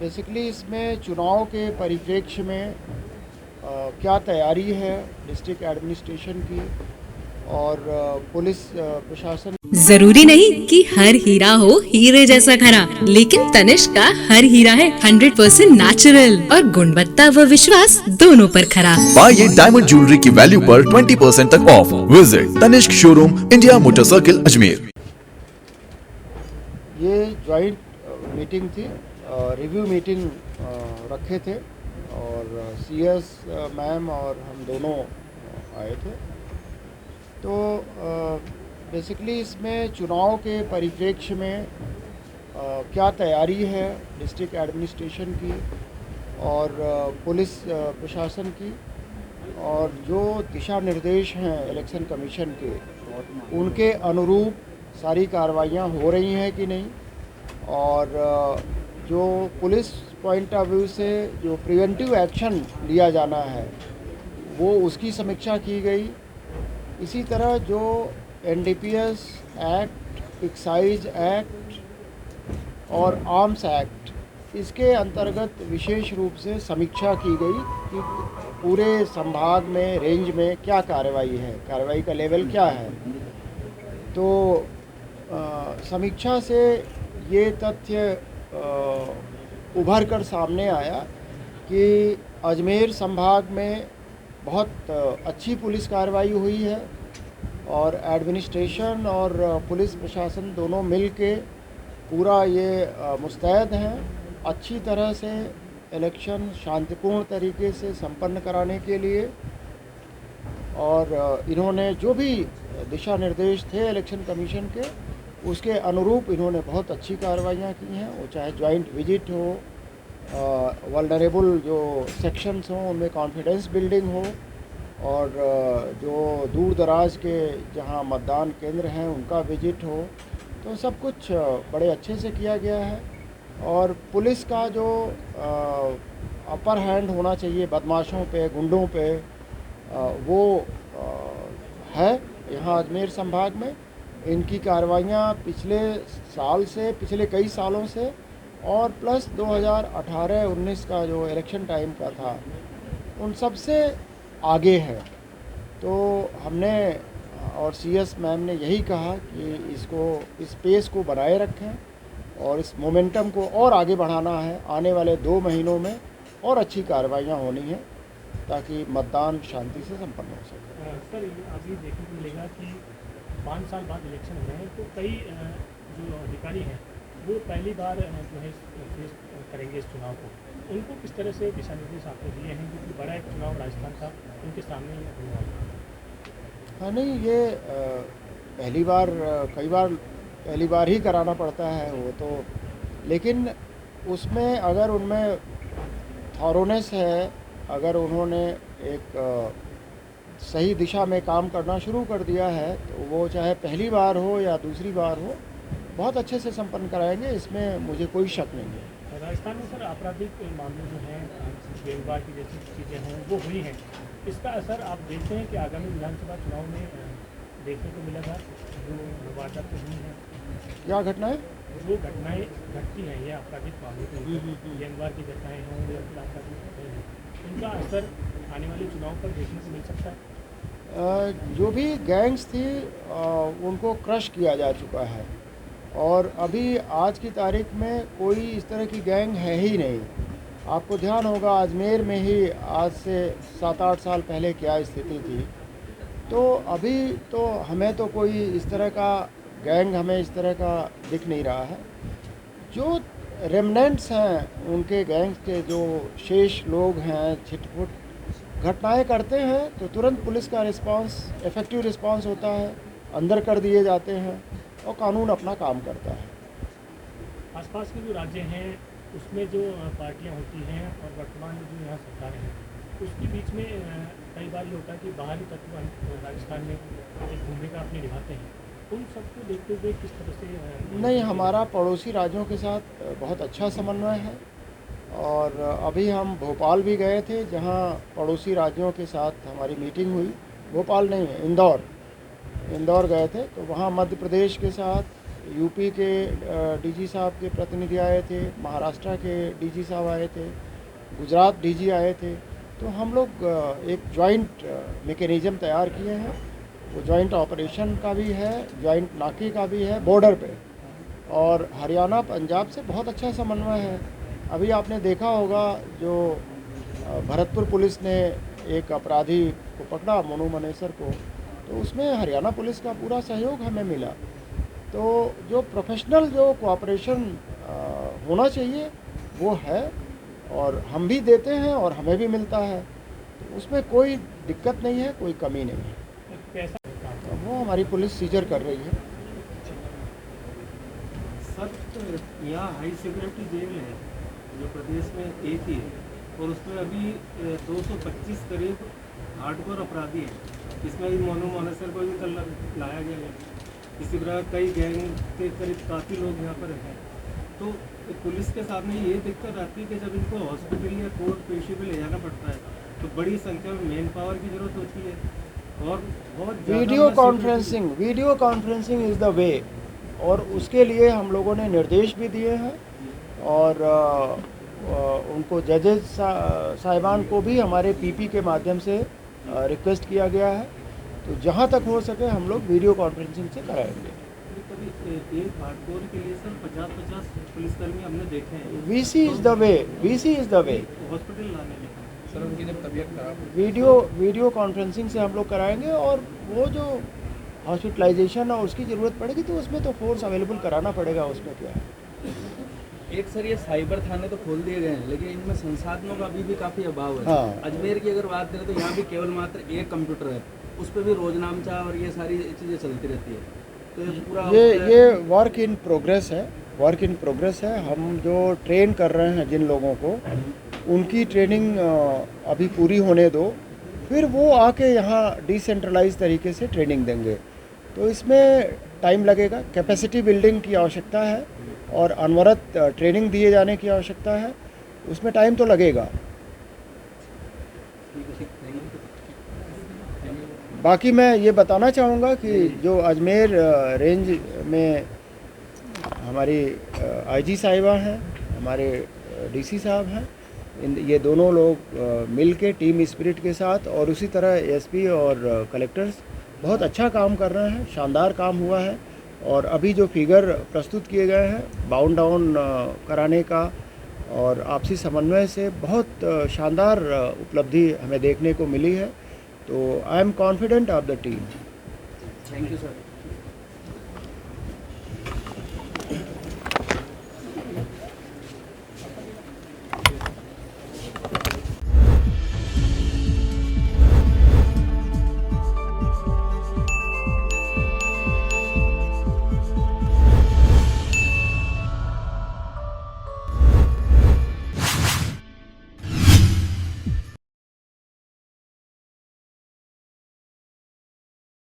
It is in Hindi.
बेसिकली इसमें चुनाव के परिप्रेक्ष्य में क्या तैयारी है डिस्ट्रिक्ट एडमिनिस्ट्रेशन की और पुलिस प्रशासन। जरूरी नहीं कि हर हीरा हो हीरे जैसा खरा, लेकिन तनिष्क का हर हीरा है 100% नेचुरल और गुणवत्ता व विश्वास दोनों पर खरा। पाइए डायमंड ज्वेलरी की वैल्यू पर 20% तक off. Visit Tanishq showroom, India motor circle, Ajmer. ये ज्वाइंट मीटिंग थी, रिव्यू मीटिंग रखे थे और सीएस मैम और हम दोनों आए थे। तो बेसिकली इसमें चुनाव के परिप्रेक्ष्य में क्या तैयारी है डिस्ट्रिक्ट एडमिनिस्ट्रेशन की और पुलिस प्रशासन की और जो दिशा निर्देश हैं इलेक्शन कमीशन के, उनके अनुरूप सारी कार्रवाइयाँ हो रही हैं कि नहीं, और जो पुलिस पॉइंट ऑफ व्यू से जो प्रिवेंटिव एक्शन लिया जाना है वो उसकी समीक्षा की गई। इसी तरह जो एनडीपीएस एक्ट, एक्साइज एक्ट और आर्म्स एक्ट, इसके अंतर्गत विशेष रूप से समीक्षा की गई कि पूरे संभाग में, रेंज में क्या कार्रवाई है, कार्रवाई का लेवल क्या है। तो समीक्षा से ये तथ्य उभर कर सामने आया कि अजमेर संभाग में बहुत अच्छी पुलिस कार्रवाई हुई है और एडमिनिस्ट्रेशन और पुलिस प्रशासन दोनों मिल के पूरा ये मुस्तैद हैं अच्छी तरह से इलेक्शन शांतिपूर्ण तरीके से संपन्न कराने के लिए। और इन्होंने जो भी दिशा निर्देश थे इलेक्शन कमीशन के, उसके अनुरूप इन्होंने बहुत अच्छी कार्रवाइयाँ की हैं। वो चाहे ज्वाइंट विजिट हो, वल्नरेबल जो सेक्शंस हों उनमें कॉन्फिडेंस बिल्डिंग हो, और जो दूर दराज के जहाँ मतदान केंद्र हैं उनका विजिट हो, तो सब कुछ बड़े अच्छे से किया गया है। और पुलिस का जो अपर हैंड होना चाहिए बदमाशों पे, गुंडों पे, वो है यहाँ अजमेर संभाग में। इनकी कार्रवाइयाँ पिछले साल से, पिछले कई सालों से और प्लस 2018-19 का जो इलेक्शन टाइम का था उन सब से आगे है। तो हमने और सीएस मैम ने यही कहा कि इसको, इस पेस को बनाए रखें और इस मोमेंटम को और आगे बढ़ाना है। आने वाले 2 महीनों में और अच्छी कार्रवाइयाँ होनी हैं ताकि मतदान शांति से संपन्न हो सके। सर, अभी देखने को मिलेगा कि 5 साल बाद इलेक्शन हो रहे हैं, तो कई जो अधिकारी हैं वो पहली बार जो है फेस करेंगे इस चुनाव को। उनको किस तरह से दिशा निर्देश आपने दिए हैं, क्योंकि बड़ा एक चुनाव राजस्थान का उनके सामने हुआ है? हाँ, नहीं, ये पहली बार, कई बार पहली बार ही कराना पड़ता है वो तो, लेकिन उसमें अगर उनमें थॉरोनेस है, अगर उन्होंने एक सही दिशा में काम करना शुरू कर दिया है, तो वो चाहे पहली बार हो या दूसरी बार हो, बहुत अच्छे से संपन्न कराएंगे। इसमें मुझे कोई शक नहीं है। राजस्थान में सर आपराधिक मामले जो हैं, गेंदबाज की जैसी चीज़ें हैं वो हुई हैं, इसका असर आप देखते हैं कि आगामी विधानसभा चुनाव में देखने को मिलेगा? जो वारदातें हुई हैं, क्या घटनाएं, जो घटनाएं घटती हैं, ये आपराधिक मामले की गेंदबाज की घटनाएँ हों या फिर आपराधिक घटनाएँ हों, इनका असर आने वाले चुनाव पर देखने को मिल सकता है? जो भी गैंग्स थी उनको क्रश किया जा चुका है और अभी आज की तारीख में कोई इस तरह की गैंग है ही नहीं। आपको ध्यान होगा अजमेर में ही आज से 7-8 साल पहले क्या स्थिति थी। तो अभी तो हमें तो कोई इस तरह का गैंग, हमें इस तरह का दिख नहीं रहा है। जो रेमनेंट्स हैं उनके गैंग्स के, जो शेष लोग हैं, छिटपुट घटनाएं करते हैं तो तुरंत पुलिस का रिस्पांस, इफ़ेक्टिव रिस्पांस होता है, अंदर कर दिए जाते हैं और कानून अपना काम करता है। आसपास के जो राज्य हैं उसमें जो पार्टियां होती हैं और वर्तमान में जो यहाँ सरकारें हैं, उसके बीच में कई बार ये होता है कि बाहरी तत्व राजस्थान में एक भूमिका अपनी निभाते हैं। उन सबको देखते हुए किस तरह से? नहीं, हमारा पड़ोसी राज्यों के साथ बहुत अच्छा समन्वय है और अभी हम भोपाल भी गए थे जहाँ पड़ोसी राज्यों के साथ हमारी मीटिंग हुई। भोपाल नहीं है, इंदौर गए थे, तो वहाँ मध्य प्रदेश के साथ यूपी के डीजी साहब के प्रतिनिधि आए थे, महाराष्ट्र के डीजी साहब आए थे, गुजरात डीजी आए थे। तो हम लोग एक जॉइंट मैकेनिज़्म तैयार किए हैं। वो जॉइंट ऑपरेशन का भी है, जॉइंट नाके का भी है बॉर्डर पे। और हरियाणा पंजाब से बहुत अच्छा समन्वय है। अभी आपने देखा होगा जो भरतपुर पुलिस ने एक अपराधी को पकड़ा, मोनू मनेसर को, तो उसमें हरियाणा पुलिस का पूरा सहयोग हमें मिला। तो जो प्रोफेशनल जो कोऑपरेशन होना चाहिए वो है, और हम भी देते हैं और हमें भी मिलता है। तो उसमें कोई दिक्कत नहीं है, कोई कमी नहीं है। कैसा वो हमारी पुलिस सीजर कर रही है। सर, यहाँ हाई सिक्योरिटी जेल है जो प्रदेश में एक ही है, और उसमें अभी 225 करीब हार्डकोर अपराधी हैं। इसमें भी मोनू मनेसर को भी कल लाया गया है। इसी प्रकार कई गैंग के करीब काफ़ी लोग यहाँ पर हैं। तो पुलिस के सामने ये दिक्कत आती है कि जब इनको हॉस्पिटल या कोर्ट पेशी पे ले जाना पड़ता है तो बड़ी संख्या में मैन पावर की ज़रूरत होती है, और बहुत video conferencing is the way. और उसके लिए हम लोगों ने निर्देश भी दिए हैं, और उनको जजेस साहिबान को भी हमारे पीपी के माध्यम से रिक्वेस्ट किया गया है। तो जहाँ तक हो सके हम लोग वीडियो कॉन्फ्रेंसिंग से कराएंगे। कभी एक हार्डकोर के लिए सर 50-50 पुलिसकर्मी हमने देखे हैं। VC is the way, VC is the way. Hospital लाने में सर उनकी जब तबीयत खराब वीडियो कॉन्फ्रेंसिंग से हम लोग कराएंगे, और वो जो हॉस्पिटलाइजेशन और उसकी ज़रूरत पड़ेगी तो उसमें तो फोर्स अवेलेबल कराना पड़ेगा, उसमें क्या है। एक सर ये साइबर थाने तो खोल दिए गए हैं, लेकिन इनमें संसाधनों का अभी भी काफ़ी अभाव है। हाँ। अजमेर की अगर बात करें तो यहाँ भी केवल मात्र एक कंप्यूटर है, उस पर भी रोजनामचा और ये सारी चीज़ें चलती रहती है। तो ये पूरा ये वर्क इन प्रोग्रेस है। हम जो ट्रेन कर रहे हैं जिन लोगों को, उनकी ट्रेनिंग अभी पूरी होने दो, फिर वो आके यहाँ डिसेंट्रलाइज तरीके से ट्रेनिंग देंगे। तो इसमें टाइम लगेगा, कैपेसिटी बिल्डिंग की आवश्यकता है और अनवरत ट्रेनिंग दिए जाने की आवश्यकता है, उसमें टाइम तो लगेगा। बाकी मैं ये बताना चाहूँगा कि जो अजमेर रेंज में हमारी आईजी साहिबा हैं, हमारे डीसी साहब हैं, ये दोनों लोग मिल के टीम स्पिरिट के साथ, और उसी तरह एसपी और कलेक्टर्स बहुत अच्छा काम कर रहे हैं। शानदार काम हुआ है। और अभी जो फिगर प्रस्तुत किए गए हैं बाउंड डाउन कराने का और आपसी समन्वय से, बहुत शानदार उपलब्धि हमें देखने को मिली है। तो I am confident of the team. Thank you sir.